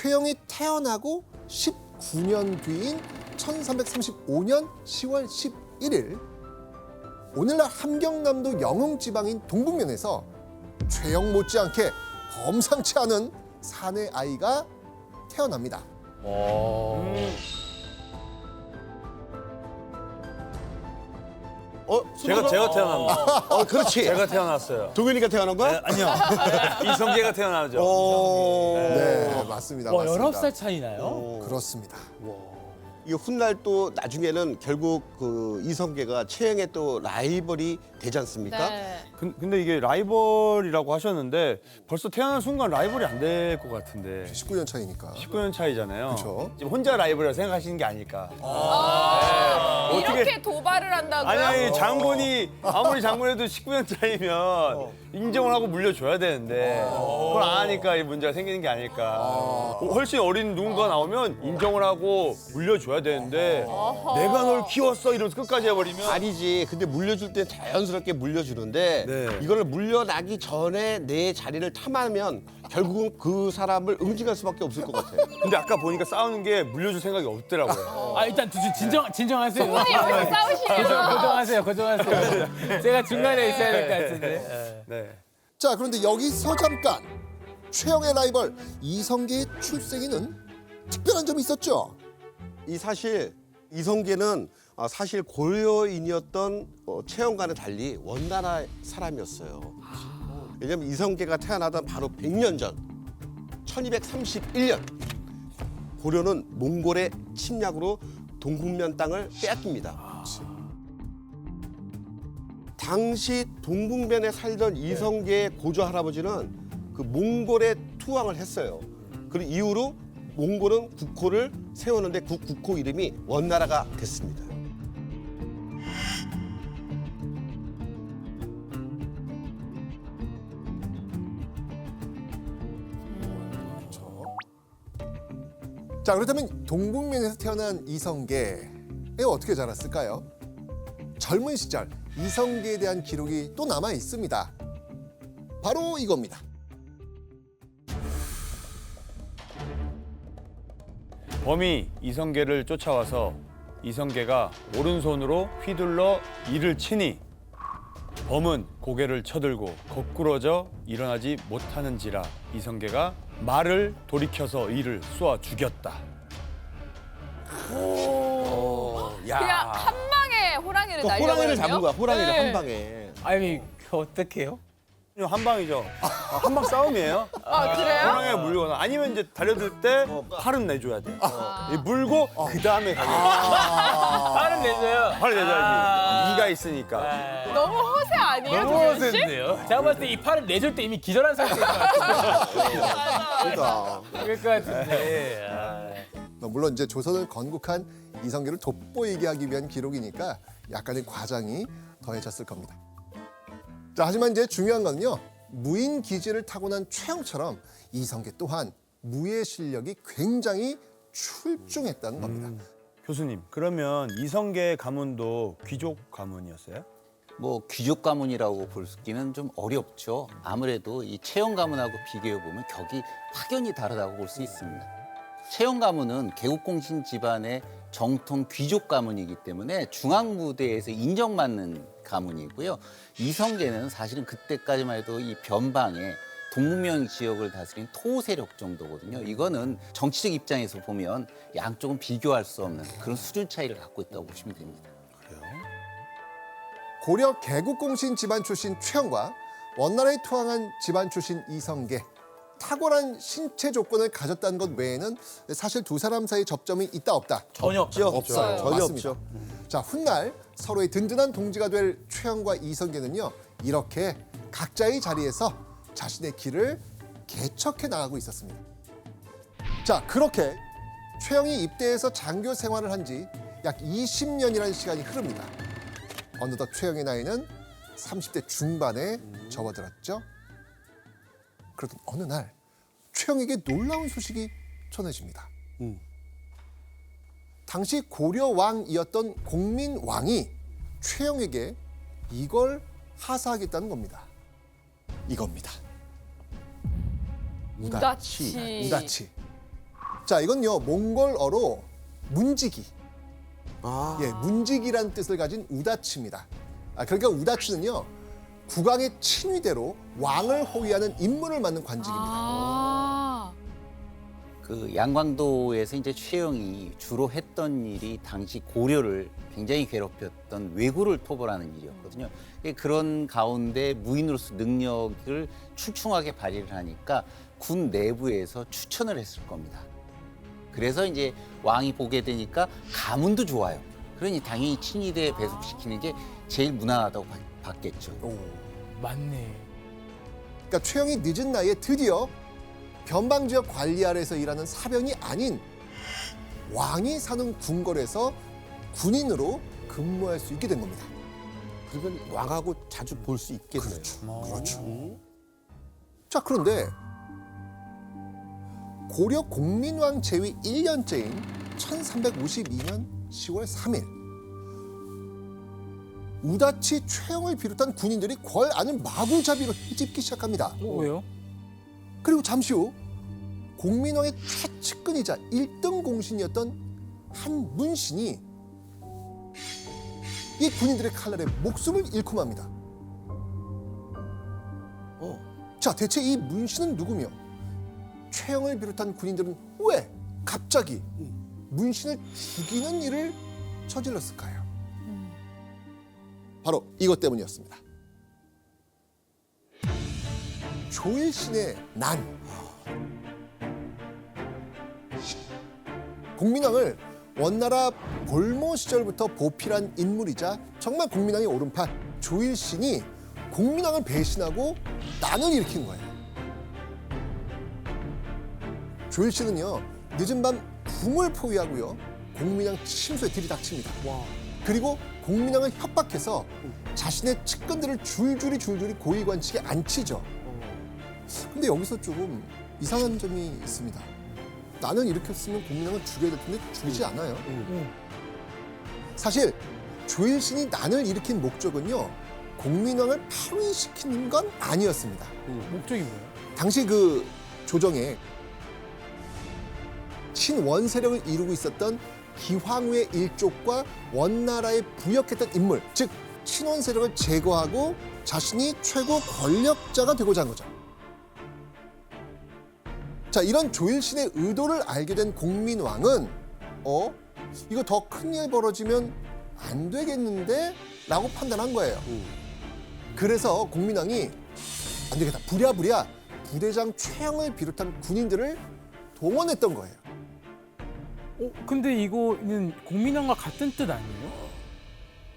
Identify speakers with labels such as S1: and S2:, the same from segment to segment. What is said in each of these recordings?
S1: 최영이 태어나고 19년 뒤인 1335년 10월 11일 오늘날 함경남도 영흥지방인 동북면에서 최영 못지않게 범상치 않은 사내 아이가 태어납니다.
S2: 제가 태어납니다.
S3: 그렇지.
S2: 제가 태어났어요.
S3: 동현이가 태어난 거야?
S2: 아니요. 이성계가 태어나죠.
S1: 네, 맞습니다.
S4: 와,
S1: 맞습니다.
S4: 19살 차이나요?
S1: 그렇습니다.
S3: 이 훗날 또 나중에는 결국 그 이성계가 최영의 또 라이벌이 되지 않습니까?
S5: 네.
S2: 근데 이게 라이벌이라고 하셨는데 벌써 태어난 순간 라이벌이 안 될 것 같은데
S1: 19년 차이니까.
S2: 19년 차이잖아요.
S1: 그쵸.
S2: 지금 혼자 라이벌이라고 생각하시는 게 아닐까.
S5: 이렇게 도발을 한다고요?
S2: 아니 장군이 아무리 장군해도 19년 차이면 인정을 하고 물려줘야 되는데 그걸 안 하니까 이 문제가 생기는 게 아닐까. 훨씬 어린 누군가 나오면 인정을 하고 물려줘야 되는데 내가 널 키웠어 이러면서 끝까지 해버리면
S3: 아니지. 근데 물려줄 때 자연스럽게 물려주는데
S2: 네.
S3: 이걸 물려나기 전에 내 자리를 탐하면 결국은 그 사람을 응징할 수밖에 없을 것 같아요.
S2: 근데 아까 보니까 싸우는 게 물려줄 생각이 없더라고요.
S4: 아, 일단 진정하세요.
S5: 부모님 여기서 싸우시면
S4: 고정하세요. 제가 중간에 있어야 될 것 같은데.
S2: 네.
S1: 자, 그런데 여기서 잠깐 최영의 라이벌 이성계의 출생에는 특별한 점이 있었죠.
S3: 이 사실 이성계는 사실 고려인이었던 최영과는 달리 원나라 사람이었어요. 왜냐하면 이성계가 태어나던 바로 100년 전 1231년 고려는 몽골의 침략으로 동북면 땅을 빼앗깁니다. 당시 동북면에 살던 이성계의 고조 할아버지는 그 몽골에 투항을 했어요. 그 이후로 몽골은 국호를 세웠는데 그 국호 이름이 원나라가 됐습니다.
S1: 자, 그렇다면 동북면에서 태어난 이성계에 어떻게 자랐을까요? 젊은 시절 이성계에 대한 기록이 또 남아 있습니다. 바로 이겁니다.
S2: 범이 이성계를 쫓아와서 이성계가 오른손으로 휘둘러 이를 치니 범은 고개를 쳐들고 거꾸러져 일어나지 못하는지라 이성계가 말을 돌이켜서 이를 쏘아 죽였다.
S5: 그냥 한 방에 호랑이를 날려버렸네요.
S3: 호랑이를 잡은 거야. 호랑이를
S5: 네.
S3: 한 방에.
S4: 아니, 어떡해요?
S2: 한 방이죠. 한 방 싸움이에요.
S5: 아, 그래요?
S2: 호랑이가 물거나 아니면 이제 달려들 때 팔은 내줘야 돼. 이 물고 그 다음에 가게.
S4: 화를 내줘요.
S2: 팔을 내줘야지. 이가 있으니까.
S5: 너무 허세 아니에요,
S4: 너무
S5: 동현 씨?
S4: 어색한데요? 제가 봤을 때 이 팔을 내줄 때 이미 기절한 상태인 것 같은데.
S3: 그러니까.
S4: 그럴 것 같은데.
S1: 물론 이제 조선을 건국한 이성계를 돋보이게 하기 위한 기록이니까 약간의 과장이 더해졌을 겁니다. 자, 하지만 이제 중요한 건요. 무인 기지를 타고난 최영처럼 이성계 또한 무예 실력이 굉장히 출중했다는 겁니다.
S2: 교수님, 그러면 이성계 가문도 귀족 가문이었어요?
S6: 뭐 귀족 가문이라고 볼기는 좀 어렵죠. 아무래도 이 채영 가문하고 비교해 보면 격이 확연히 다르다고 볼 수 있습니다. 채영 가문은 개국공신 집안의 정통 귀족 가문이기 때문에 중앙 무대에서 인정받는 가문이고요. 이성계는 사실은 그때까지만 해도 이 변방에 동북면 지역을 다스린 토 세력 정도거든요. 이거는 정치적 입장에서 보면 양쪽은 비교할 수 없는 그런 수준 차이를 갖고 있다고 보시면 됩니다.
S1: 고려 개국공신 집안 출신 최영과 원나라에 투항한 집안 출신 이성계. 탁월한 신체 조건을 가졌다는 것 외에는 사실 두 사람 사이 접점이 있다 없다?
S4: 전혀
S3: 없죠.
S1: 없어요.
S3: 전혀
S1: 맞습니다.
S3: 없죠.
S1: 자, 훗날 서로의 든든한 동지가 될 최영과 이성계는요. 이렇게 각자의 자리에서 자신의 길을 개척해 나가고 있었습니다. 자, 그렇게 최영이 입대해서 장교 생활을 한 지 약 20년이라는 시간이 흐릅니다. 어느덧 최영의 나이는 30대 중반에 접어들었죠. 그러던 어느 날 최영에게 놀라운 소식이 전해집니다. 당시 고려 왕이었던 공민 왕이 최영에게 이걸 하사하겠다는 겁니다. 이겁니다.
S5: 우다치.
S1: 우다치. 자, 이건요 몽골어로 문지기.
S3: 아.
S1: 예, 문지기란 뜻을 가진 우다치입니다. 그러니까 우다치는요 국왕의 친위대로 왕을 호위하는 임무를 맡는 관직입니다.
S5: 아.
S6: 그 양광도에서 이제 최영이 주로 했던 일이 당시 고려를 굉장히 괴롭혔던 왜구를 토벌하는 일이었거든요. 그런 가운데 무인으로서 능력을 출중하게 발휘를 하니까 군 내부에서 추천을 했을 겁니다. 그래서 이제 왕이 보게 되니까 가문도 좋아요. 그러니 당연히 친위대에 배속시키는 게 제일 무난하다고 봤겠죠.
S4: 맞네.
S1: 그러니까 최영이 늦은 나이에 드디어 변방 지역 관리 아래에서 일하는 사병이 아닌 왕이 사는 궁궐에서 군인으로 근무할 수 있게 된 겁니다.
S3: 그러면 왕하고 자주 볼 수 있겠네요.
S1: 그렇죠. 자, 그런데 고려 공민왕 제위 1년째인 1352년 10월 3일 우다치 최영을 비롯한 군인들이 궐 안을 마구잡이로 헤집기 시작합니다.
S4: 왜요?
S1: 그리고 잠시 후 공민왕의 최측근이자 1등 공신이었던 한 문신이 이 군인들의 칼날에 목숨을 잃고 맙니다. 자, 대체 이 문신은 누구며 최영을 비롯한 군인들은 왜 갑자기 문신을 죽이는 일을 저질렀을까요? 바로 이것 때문이었습니다. 조일신의 난. 공민왕을 원나라 볼모 시절부터 보필한 인물이자 정말 공민왕의 오른팔 조일신이 공민왕을 배신하고 난을 일으킨 거예요. 조일신은요 늦은 밤 궁을 포위하고요 공민왕 침소에 들이닥칩니다. 그리고 공민왕을 협박해서 자신의 측근들을 줄줄이 고위관직에 앉히죠. 근데 여기서 조금 이상한 점이 있습니다. 난을 일으켰으면 공민왕을 죽여야 될 텐데 죽이지 않아요. 사실 조일신이 난을 일으킨 목적은요 공민왕을 파위시키는 건 아니었습니다.
S4: 목적이 뭐예요?
S1: 당시 그 조정에 친원 세력을 이루고 있었던 기황후의 일족과 원나라에 부역했던 인물, 즉 친원 세력을 제거하고 자신이 최고 권력자가 되고자 한 거죠. 자, 이런 조일신의 의도를 알게 된 공민왕은 이거 더 큰일 벌어지면 안 되겠는데? 라고 판단한 거예요. 그래서 공민왕이 안 되겠다, 부랴부랴 부대장 최영을 비롯한 군인들을 동원했던 거예요.
S4: 근데 이거는 공민왕과 같은 뜻 아니에요?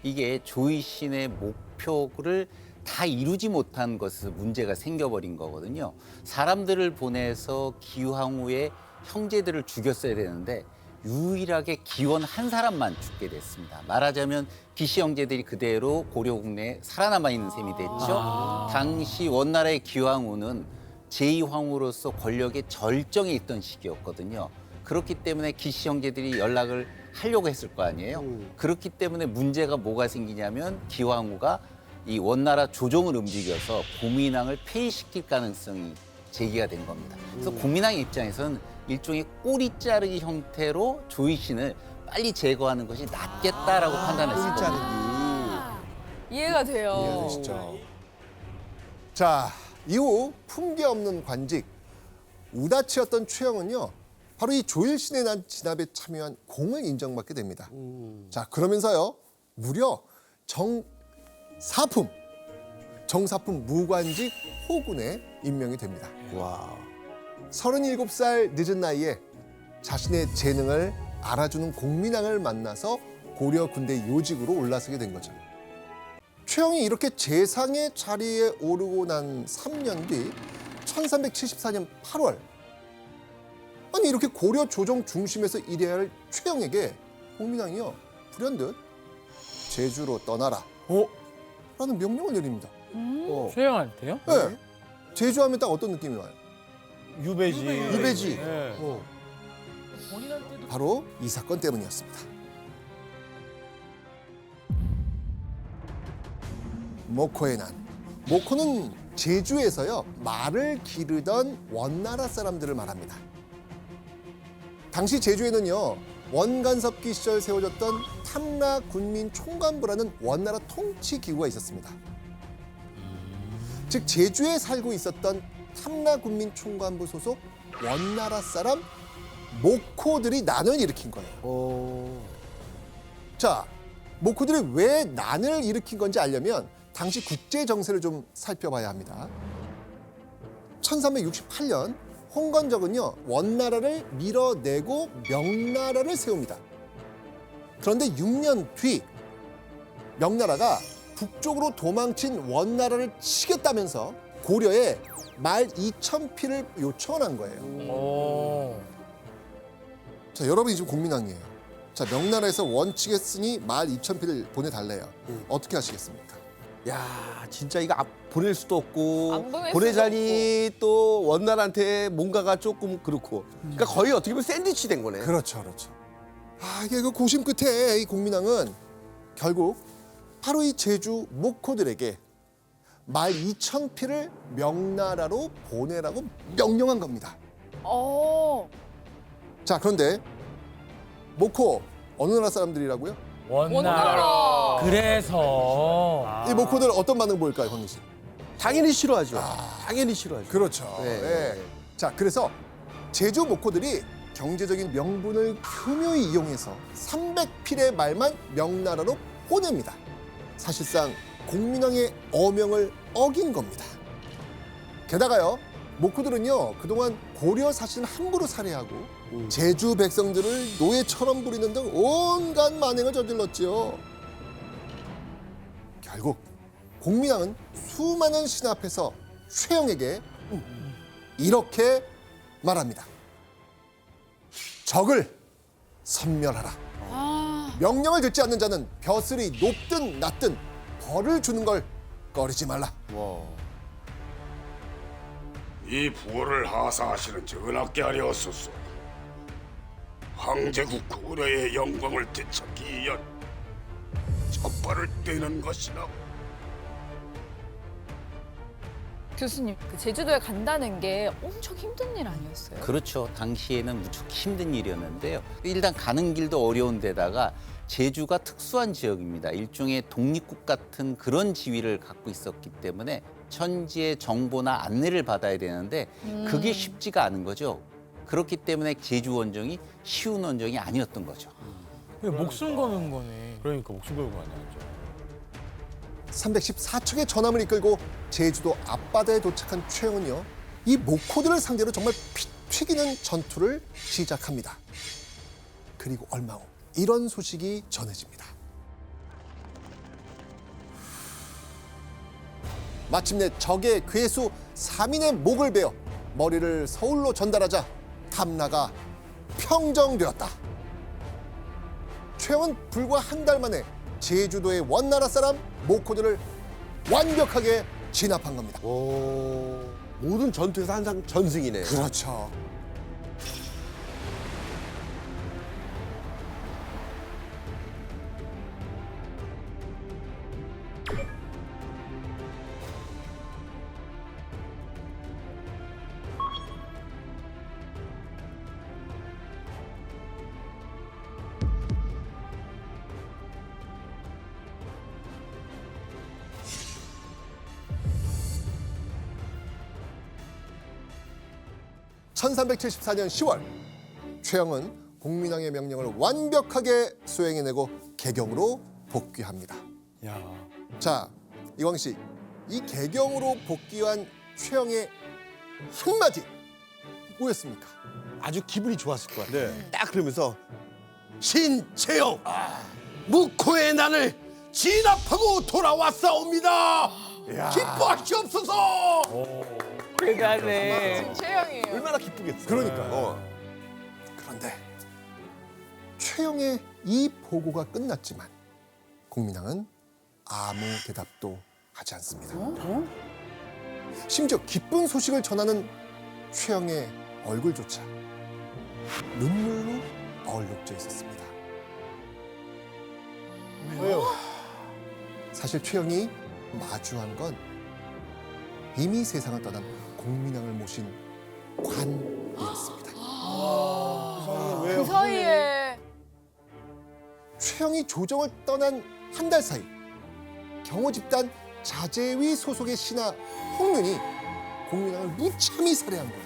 S6: 이게 조이신의 목표를 다 이루지 못한 것에서 문제가 생겨버린 거거든요. 사람들을 보내서 기황후의 형제들을 죽였어야 되는데 유일하게 기원 한 사람만 죽게 됐습니다. 말하자면 기시 형제들이 그대로 고려 국내에 살아남아 있는 셈이 됐죠. 당시 원나라의 기황후는 제2황후로서 권력의 절정에 있던 시기였거든요. 그렇기 때문에 기시 형제들이 연락을 하려고 했을 거 아니에요. 그렇기 때문에 문제가 뭐가 생기냐면 기황후가 이 원나라 조정을 움직여서 공민왕을 폐위시킬 가능성이 제기가 된 겁니다. 그래서 공민왕의 입장에서는 일종의 꼬리 자르기 형태로 조이신을 빨리 제거하는 것이 낫겠다라고 판단했을 겁니다.
S5: 이해가 돼요.
S1: 이해되시죠? 자, 이후 품계 없는 관직 우다치였던 최영은요 바로 이 조일신의 난 진압에 참여한 공을 인정받게 됩니다. 자, 그러면서요 무려 정사품 무관직 호군에 임명이 됩니다.
S3: 와.
S1: 37살 늦은 나이에 자신의 재능을 알아주는 공민왕을 만나서 고려 군대 요직으로 올라서게 된 거죠. 최영이 이렇게 재상의 자리에 오르고 난 3년 뒤 1374년 8월 아니 이렇게 고려 조정 중심에서 일해야 할 최영에게 공민왕이요 불현듯 제주로 떠나라 라는 명령을 내립니다.
S4: 최영한테요?
S1: 네. 제주하면 딱 어떤 느낌이 와요?
S2: 유배지.
S1: 유배지.
S2: 네.
S4: 본인한테도
S1: 바로 이 사건 때문이었습니다. 모코의 난. 모코는 제주에서요 말을 기르던 원나라 사람들을 말합니다. 당시 제주에는요, 원간섭기 시절 세워졌던 탐라 군민 총관부라는 원나라 통치 기구가 있었습니다. 즉 제주에 살고 있었던 탐라 군민 총관부 소속 원나라 사람 모코들이 난을 일으킨 거예요. 자, 모코들이 왜 난을 일으킨 건지 알려면 당시 국제 정세를 좀 살펴봐야 합니다. 1368년 홍건적은요, 원나라를 밀어내고 명나라를 세웁니다. 그런데 6년 뒤 명나라가 북쪽으로 도망친 원나라를 치겠다면서 고려에 말 2,000피를 요청한 거예요. 자, 여러분이 지금 공민왕이에요. 자, 명나라에서 원 치겠으니 말 2,000피를 보내달래요. 어떻게 하시겠습니까?
S3: 야, 진짜 이거 보낼 수도 없고
S5: 안 보낼
S3: 보내자니 또 원나라한테 뭔가가 조금 그렇고. 그러니까 거의 어떻게 보면 샌드위치 된 거네.
S1: 그렇죠, 그렇죠. 아, 이게 그 고심 끝에 이 공민왕은 결국 바로 이 제주 모코들에게 말 2,000피를 명나라로 보내라고 명령한 겁니다. 자, 그런데 모코 어느 나라 사람들이라고요?
S5: 원나라.
S4: 그래서
S1: 이 모코들 어떤 반응 보일까요, 황희 씨?
S3: 당연히 싫어하죠. 당연히 싫어하죠.
S1: 그렇죠.
S3: 네.
S1: 네. 자, 그래서 제주 모코들이 경제적인 명분을 교묘히 이용해서 300필의 말만 명나라로 보냅니다. 사실상 공민왕의 어명을 어긴 겁니다. 게다가요, 모코들은요, 그동안 고려 사신을 함부로 살해하고 제주 백성들을 노예처럼 부리는 등 온갖 만행을 저질렀지요. 결국 공민왕은 수많은 신 앞에서 최영에게 이렇게 말합니다. 적을 섬멸하라. 명령을 듣지 않는 자는 벼슬이 높든 낮든 벌을 주는 걸 꺼리지 말라.
S7: 이 부호를 하사하시는 전하께 하려소서. 황제국 고려의 영광을 되찾기 위한 첫발을 떼는 것이라.
S5: 교수님, 그 제주도에 간다는 게 엄청 힘든 일 아니었어요?
S6: 그렇죠. 당시에는 무척 힘든 일이었는데요. 일단 가는 길도 어려운 데다가 제주가 특수한 지역입니다. 일종의 독립국 같은 그런 지위를 갖고 있었기 때문에 천지의 정보나 안내를 받아야 되는데 그게 쉽지가 않은 거죠. 그렇기 때문에 제주 원정이 쉬운 원정이 아니었던 거죠.
S4: 목숨 거는 거네.
S2: 그러니까 목숨 걸고 가냐.
S1: 314척의 전함을 이끌고 제주도 앞바다에 도착한 최영은요, 이 모코들을 상대로 정말 피 튀기는 전투를 시작합니다. 그리고 얼마 후 이런 소식이 전해집니다. 마침내 적의 괴수 3인의 목을 베어 머리를 서울로 전달하자 탐라가 평정되었다. 최영은 불과 한 달 만에 제주도의 원나라 사람 모코들을 완벽하게 진압한 겁니다.
S3: 모든 전투에서 항상 전승이네.
S1: 그렇죠. (1374년 10월) 최영은 공민왕의 명령을 완벽하게 수행해내고 개경으로 복귀합니다.
S2: 야.
S1: 자, 이광 씨, 이 개경으로 복귀한 최영의 한마디 뭐였습니까?
S3: 아주 기분이 좋았을 것 같아요. 딱 그러면서 신채영 묵호의 난을 진압하고 돌아왔사옵니다. 기뻐하시옵소서.
S4: 대단해.
S5: 최영이에요.
S3: 얼마나 기쁘겠어.
S1: 그러니까요. 그런데 최영의 이 보고가 끝났지만 공민왕은 아무 대답도 하지 않습니다. 심지어 기쁜 소식을 전하는 최영의 얼굴조차 눈물로 얼룩져 있었습니다. 왜요? 사실 최영이 마주한 건 이미 세상을 떠난 공민왕을 모신 관이었습니다.
S3: 왜?
S1: 최영이 조정을 떠난 한 달 사이 경호 집단 자재위 소속의 신하 홍윤이 공민왕을 무참히 살해한 거예요.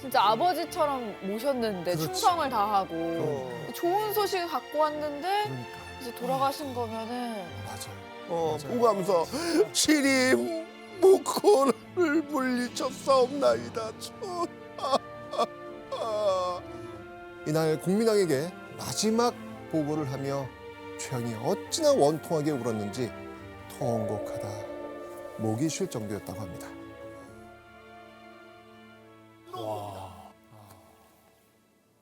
S5: 진짜 아버지처럼 모셨는데
S1: 그렇지.
S5: 충성을 다하고 좋은 소식을 갖고 왔는데
S1: 그러니까
S5: 이제 돌아가신 거면은
S1: 맞아요.
S3: 보고하면서 신임 무코를 물리쳤사옵나이다.
S1: 이날 공민왕에게 마지막 보고를 하며 최영이 어찌나 원통하게 울었는지 통곡하다 목이 쉴 정도였다고 합니다.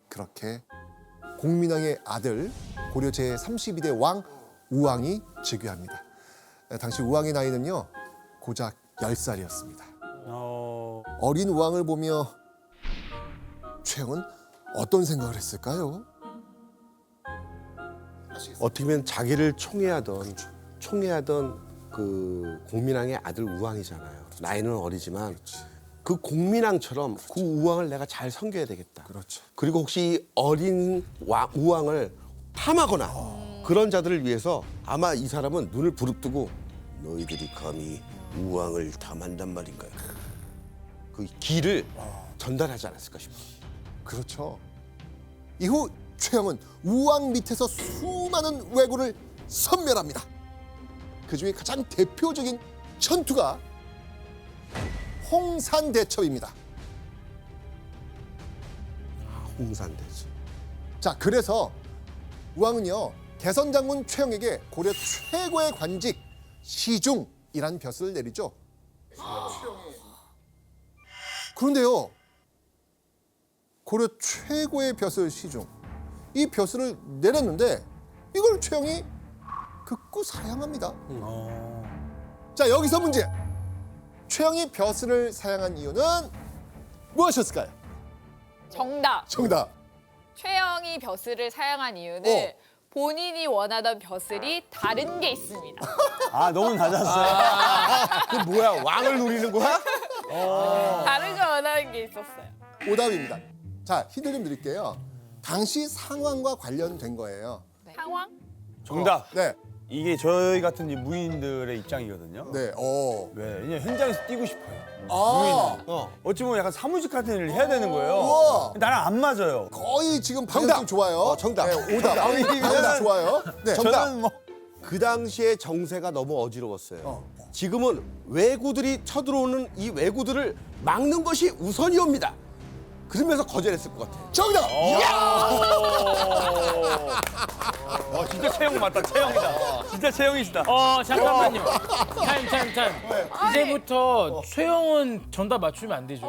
S1: 그렇게 공민왕의 아들 고려 제32대 왕 우왕이 즉위합니다. 당시 우왕의 나이는요 고작 10살이었습니다. 어린 우왕을 보며 최영은 어떤 생각을 했을까요?
S3: 어떻게 보면 자기를 총애하던 그 공민왕의 아들 우왕이잖아요. 나이는 어리지만 그 공민왕처럼 그 우왕을 내가 잘 섬겨야 되겠다.
S1: 그렇죠.
S3: 그리고 혹시 어린 우왕을 탐하거나 그런 자들을 위해서 아마 이 사람은 눈을 부릅뜨고 너희들이 감히 우왕을 탐한단 말인가요? 그 길을 전달하지 않았을까 싶어요.
S1: 그렇죠. 이후 최영은 우왕 밑에서 수많은 왜구를 섬멸합니다. 그중에 가장 대표적인 전투가 홍산대첩입니다.
S3: 홍산대첩.
S1: 자, 그래서 우왕은요 개선장군 최영에게 고려 최고의 관직 시중이라는 벼슬을 내리죠. 그런데요 고려 최고의 벼슬 시중 이 벼슬을 내렸는데 이걸 최영이 극구 사양합니다. 자, 여기서 문제. 최영이 벼슬을 사양한 이유는 무엇이었을까요?
S5: 정답.
S1: 정답.
S5: 최영이 벼슬을 사용한 이유는 본인이 원하던 벼슬이 다른 게 있습니다.
S2: 아, 너무 낮았어요.
S3: 그 뭐야? 왕을 노리는 거야?
S5: 다른 거 원하는 게 있었어요.
S1: 오답입니다. 자, 힌트 좀 드릴게요. 당시 상황과 관련된 거예요.
S5: 상황?
S2: 정답.
S1: 네,
S2: 이게 저희 같은 이 무인들의 입장이거든요.
S1: 네,
S2: 왜? 왜냐면 현장에서 뛰고 싶어요.
S1: 아,
S2: 어찌 보면 약간 사무직 같은 일을 해야 되는 거예요.
S1: 우와.
S2: 나랑 안 맞아요.
S1: 거의 지금 방향 좋아요.
S3: 정답.
S1: 네, 오답.
S2: 아니,
S1: 방향 좋아요. 네,
S2: 저는 뭐
S3: 그 당시에 정세가 너무 어지러웠어요. 지금은 왜구들이 쳐들어오는 이 왜구들을 막는 것이 우선이옵니다. 그러면서 거절했을 것 같아요.
S1: 정답.
S2: 진짜 채영 맞다. 채영이다. 진짜 채영이시다.
S4: 잠깐만요. 타임. 이제부터 최영은 정답 맞추면 안 되죠.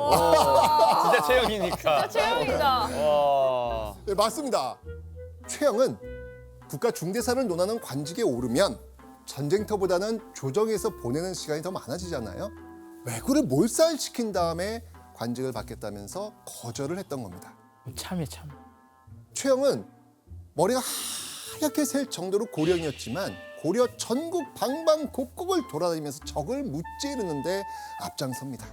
S2: 진짜 채영이니까.
S5: 최영이다.
S1: 네, 맞습니다. 최영은 국가 중대사를 논하는 관직에 오르면 전쟁터보다는 조정에서 보내는 시간이 더 많아지잖아요. 왜구를 몰살시킨 다음에 관직을 받겠다면서 거절을 했던 겁니다.
S4: 참해 참.
S1: 최영은 머리가 하얗게 셀 정도로 고령이었지만 고려 전국 방방곡곡을 돌아다니면서 적을 무찌르는 데 앞장섭니다.